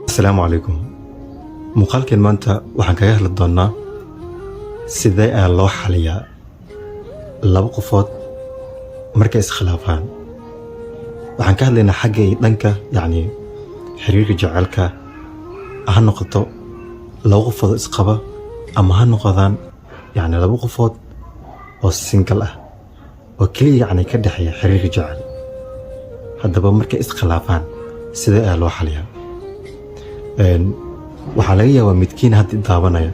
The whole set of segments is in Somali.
السلام عليكم. muuqaalkeen maanta waxaan kaga hadli doonaa sidee ayaa loo xaliyaa laba qofood markay iskhilaafaan. waxaan ka hadlaynaa xagga iyo dhanka xiriirka jaceylka ha noqoto laba qofood isqaba ama ha noqdaan laba qofood oo single ah oo kaliya ka dhaxeeya xiriirka jaceyl. haddaba markay iskhilaafaan sidee ayaa loo xaliyaa? waxaa laga yaabaa midkiin hadda daawanaya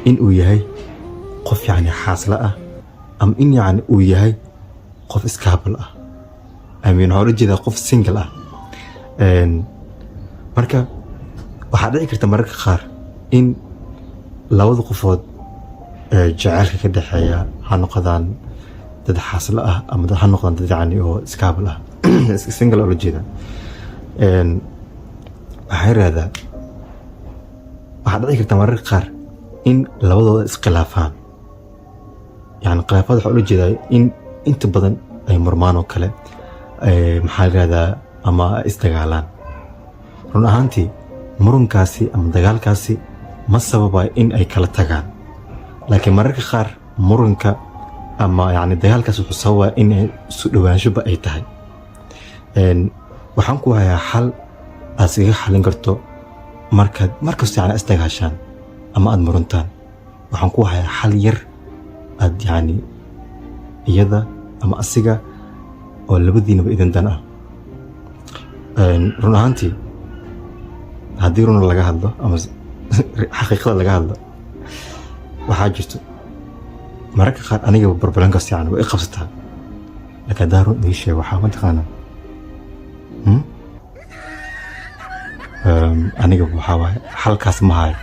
in uu yahay qof xaasla ah ama in uu yahay qof iskaabal ah. waxaa ula jeedaa qof single ah. marka waxaa dhici karta mararka qaar in labada qofood jaceylka ka dhaxeeya ha noqdaan dad xaasla ah ama ha noqdaan dad oo iskaabal ah single ula jeeda. waxaa yiraahdaa waxaa dhici karta mararka qaar in labadooda iskhilaafaan. khilaafada waxaa ula jeedaa in inta badan ay murmaan oo kale maxaa yiraahdaa ama isdagaalaan. run ahaantii murunkaasi ama dagaalkaasi ma sababaa in ay kala tagaan, laakiin mararka qaar murunka ama dagaalkaas wuxuu sababaa in isu dhawaanshoba ay tahay. waxaan ku hayaa xal aad iskaga xalin karto markasta isdagaashaan ama aad muruntaan. waxaan ku hayaa xal yar aad iyada ama asiga oo labadiinaba idin dan ah. run ahaantii haddii run laga hadlo ama xaqiiqada laga hadlo, waxaa jirto mararka qaar anigaba barbalankaas way i qabsataa, laakiin haddaan run ii sheego waxaa mataqaanaa aniga waxaa waaye xalkaas ma hayo.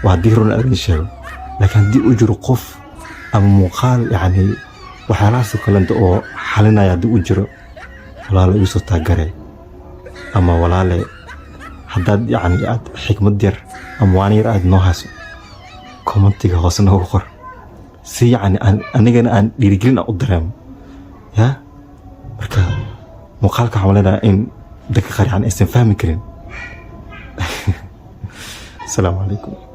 waa haddii run aan sheego, laakiin haddii uu jiro qof ama muuqaal waxyaalahaasoo kalenta oo xalinaya haddii uu jiro, walaalo igu soo taagaree ama walaale haddaad aad xikmad yar ama waan yar aad noo hayso commentiga hoose noogu qor si anigana aan dhiirigelin u dareemo. marka muuqaalka waxaan leenahay in dadka qaar aysan fahmi karin. السلام عليكم.